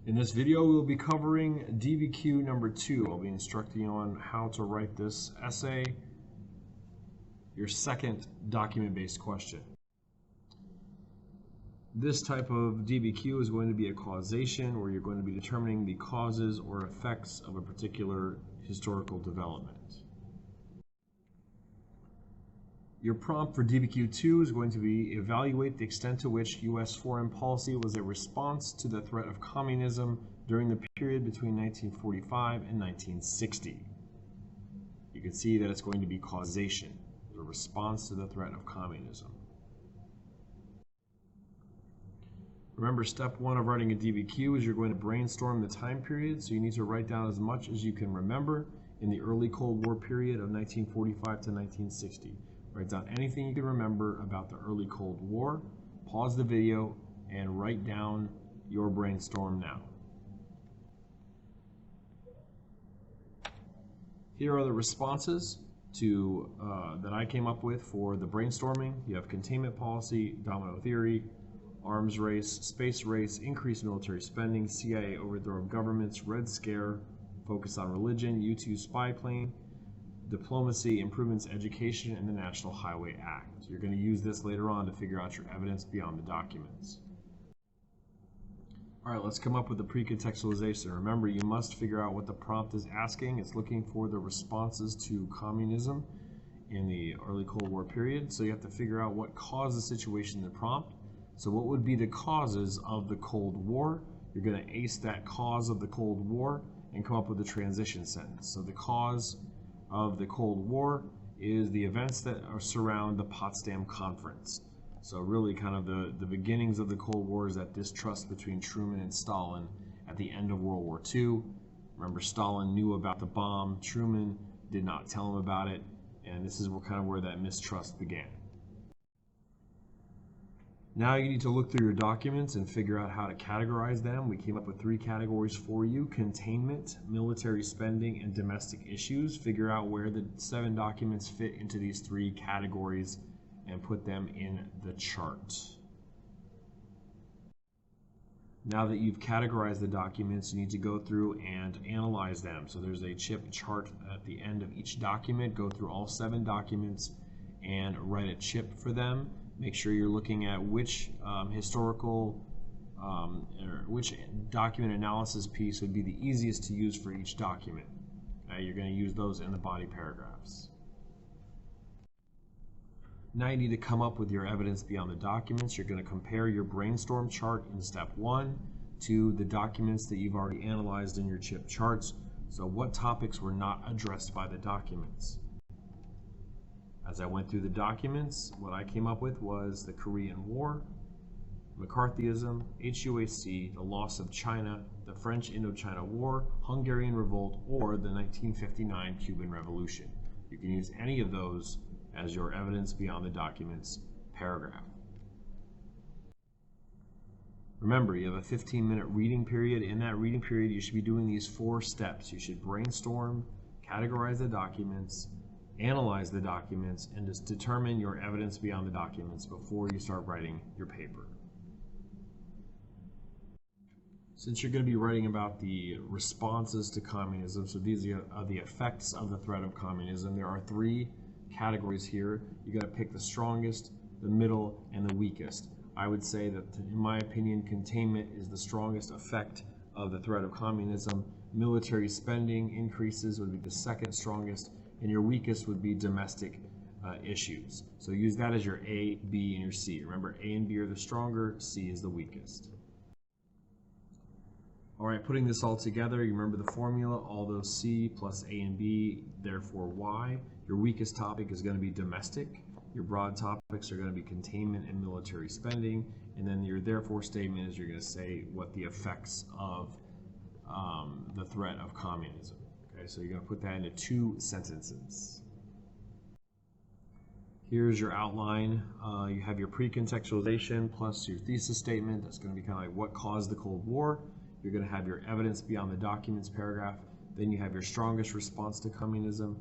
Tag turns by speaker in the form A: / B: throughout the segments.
A: In this video, we will be covering DBQ number 2. I'll be instructing you on how to write this essay, your second document-based question. This type of DBQ is going to be a causation, where you're going to be determining the causes or effects of a particular historical development. Your prompt for DBQ 2 is going to be evaluate the extent to which U.S. foreign policy was a response to the threat of communism during the period between 1945 and 1960. You can see that it's going to be causation, the response to the threat of communism. Remember, step 1 of writing a DBQ is you're going to brainstorm the time period, so you need to write down as much as you can remember in the early Cold War period of 1945 to 1960. Write down anything you can remember about the early Cold War, pause the video, and write down your brainstorm now. Here are the responses to that I came up with for the brainstorming. You have containment policy, domino theory, arms race, space race, increased military spending, CIA overthrow of governments, Red Scare, focus on religion, U-2 spy plane, diplomacy, improvements in education, and the National Highway Act. You're going to use this later on to figure out your evidence beyond the documents. All right, let's come up with the precontextualization. Remember, you must figure out what the prompt is asking. It's looking for the responses to communism in the early Cold War period. So you have to figure out what caused the situation in the prompt. So what would be the causes of the Cold War? You're going to ace that cause of the Cold War and come up with a transition sentence. So the cause of the Cold War is the events that surround the Potsdam Conference. So really kind of the beginnings of the Cold War is that distrust between Truman and Stalin at the end of World War II. Remember, Stalin knew about the bomb, Truman did not tell him about it, and this is kind of where that mistrust began. Now you need to look through your documents and figure out how to categorize them. We came up with 3 categories for you: containment, military spending, and domestic issues. Figure out where the 7 documents fit into these 3 categories and put them in the chart. Now that you've categorized the documents, you need to go through and analyze them. So there's a chip chart at the end of each document. Go through all 7 documents and write a chip for them. Make sure you're looking at which historical or which document analysis piece would be the easiest to use for each document. You're going to use those in the body paragraphs. Now you need to come up with your evidence beyond the documents. You're going to compare your brainstorm chart in step 1 to the documents that you've already analyzed in your chip charts. So what topics were not addressed by the documents? As I went through the documents, what I came up with was the Korean War, McCarthyism, HUAC, the loss of China, the French Indochina War, Hungarian Revolt, or the 1959 Cuban Revolution. You can use any of those as your evidence beyond the documents paragraph. Remember, you have a 15-minute reading period. In that reading period, you should be doing these 4 steps. You should brainstorm, categorize the documents, analyze the documents, and just determine your evidence beyond the documents before you start writing your paper. Since you're going to be writing about the responses to communism, so these are the effects of the threat of communism, there are 3 categories here. You got to pick the strongest, the middle, and the weakest. I would say that, in my opinion, containment is the strongest effect of the threat of communism. Military spending increases would be the second strongest, and your weakest would be domestic issues. So use that as your A, B, and your C. Remember, A and B are the stronger, C is the weakest. All right, putting this all together, you remember the formula, although C plus A and B, therefore Y. Your weakest topic is going to be domestic. Your broad topics are going to be containment and military spending. And then your therefore statement is you're going to say what the effects of the threat of communism. Okay, so you're going to put that into 2 sentences. Here's your outline. You have your precontextualization plus your thesis statement. That's going to be kind of like what caused the Cold War. You're going to have your evidence beyond the documents paragraph. Then you have your strongest response to communism.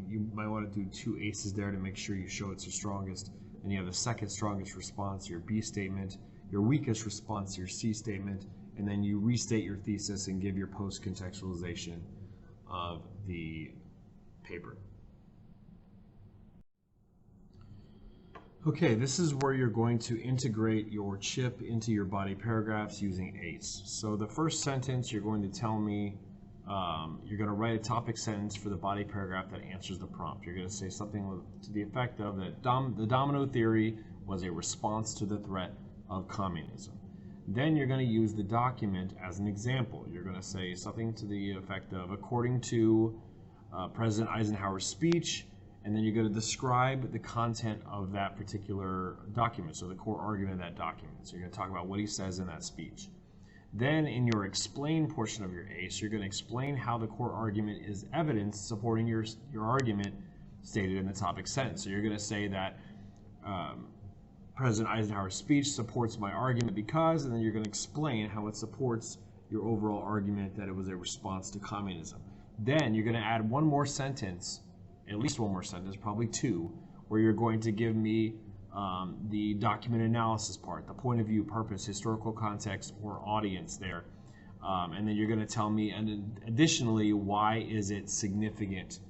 A: You might want to do 2 aces there to make sure you show it's your strongest. Then you have the second strongest response, your B statement, your weakest response, your C statement, and then you restate your thesis and give your post-contextualization of the paper. Okay, this is where you're going to integrate your chip into your body paragraphs using ACE. So the first sentence, you're going to tell me, you're going to write a topic sentence for the body paragraph that answers the prompt. You're going to say something to the effect of that the domino theory was a response to the threat of communism. Then you're going to use the document as an example. You're going to say something to the effect of, according to President Eisenhower's speech, and then you're going to describe the content of that particular document, so the core argument of that document. So you're going to talk about what he says in that speech. Then in your explain portion of your ACE, you're going to explain how the core argument is evidence supporting your argument stated in the topic sentence. So you're going to say that President Eisenhower's speech supports my argument because, and then you're going to explain how it supports your overall argument that it was a response to communism. Then you're going to add one more sentence, at least one more sentence, probably two, where you're going to give me the document analysis part, the point of view, purpose, historical context, or audience there. And then you're going to tell me, and additionally, why is it significant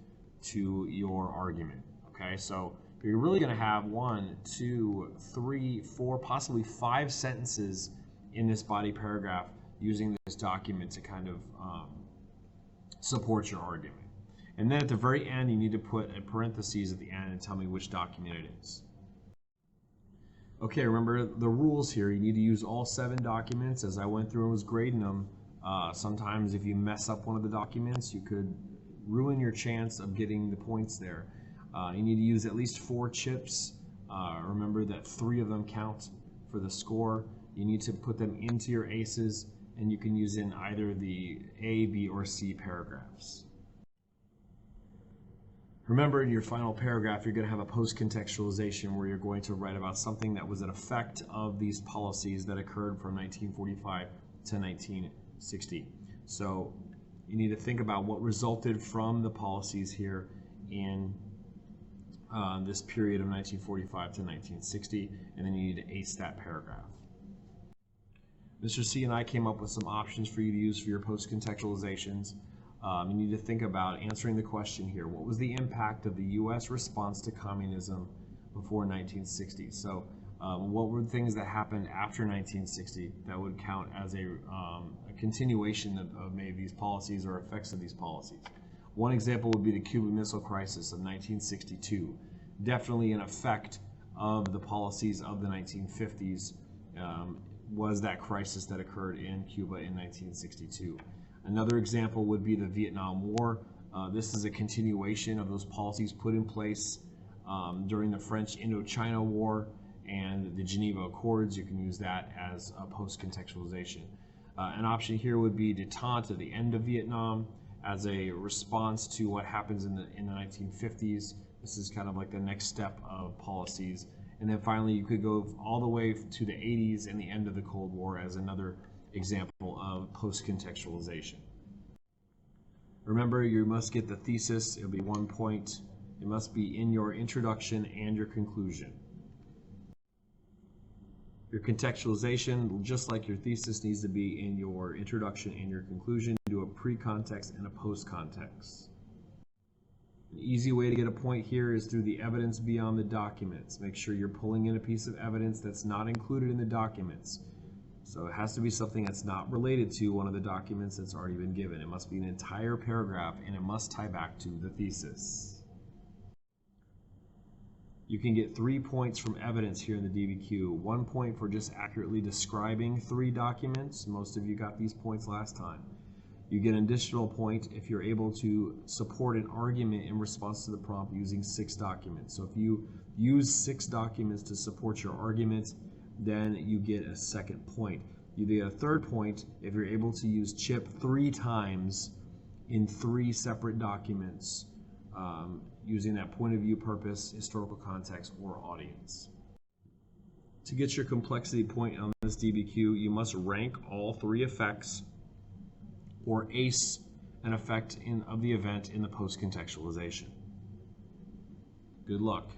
A: to your argument? Okay, so you're really going to have 1, 2, 3, 4, possibly 5 sentences in this body paragraph using this document to kind of support your argument. And then at the very end, you need to put a parentheses at the end and tell me which document it is. Okay, remember the rules here. You need to use all 7 documents. As I went through and was grading them, sometimes if you mess up one of the documents, you could ruin your chance of getting the points there. You need to use at least 4 chips. Remember that 3 of them count for the score. You need to put them into your ACEs, and you can use in either the A, B, or C paragraphs. Remember, in your final paragraph, you're going to have a post-contextualization where you're going to write about something that was an effect of these policies that occurred from 1945 to 1960. So you need to think about what resulted from the policies here in this period of 1945 to 1960, and then you need to ace that paragraph. Mr. C and I came up with some options for you to use for your post-contextualizations. You need to think about answering the question here. What was the impact of the U.S. response to communism before 1960? So what were the things that happened after 1960 that would count as a continuation of maybe these policies or effects of these policies? One example would be the Cuban Missile Crisis of 1962. Definitely an effect of the policies of the 1950s was that crisis that occurred in Cuba in 1962. Another example would be the Vietnam War. This is a continuation of those policies put in place during the French Indochina War and the Geneva Accords. You can use that as a post-contextualization. An option here would be detente at the end of Vietnam as a response to what happens in the 1950s. This is kind of like the next step of policies. And then finally, you could go all the way to the 80s and the end of the Cold War as another example of post-contextualization. Remember, you must get the thesis. It'll be 1 point. It must be in your introduction and your conclusion. Your contextualization, just like your thesis, needs to be in your introduction and your conclusion. Do a pre-context and a post-context. An easy way to get a point here is through the evidence beyond the documents. Make sure you're pulling in a piece of evidence that's not included in the documents. So it has to be something that's not related to one of the documents that's already been given. It must be an entire paragraph, and it must tie back to the thesis. You can get 3 points from evidence here in the DBQ. 1 point for just accurately describing 3 documents. Most of you got these points last time. You get an additional point if you're able to support an argument in response to the prompt using 6 documents. So if you use 6 documents to support your argument, then you get a 2nd point. You get a 3rd point if you're able to use CHIP 3 times in 3 separate documents using that point of view, purpose, historical context, or audience. To get your complexity point on this DBQ, you must rank all 3 effects or ace an effect of the event in the post-contextualization. Good luck.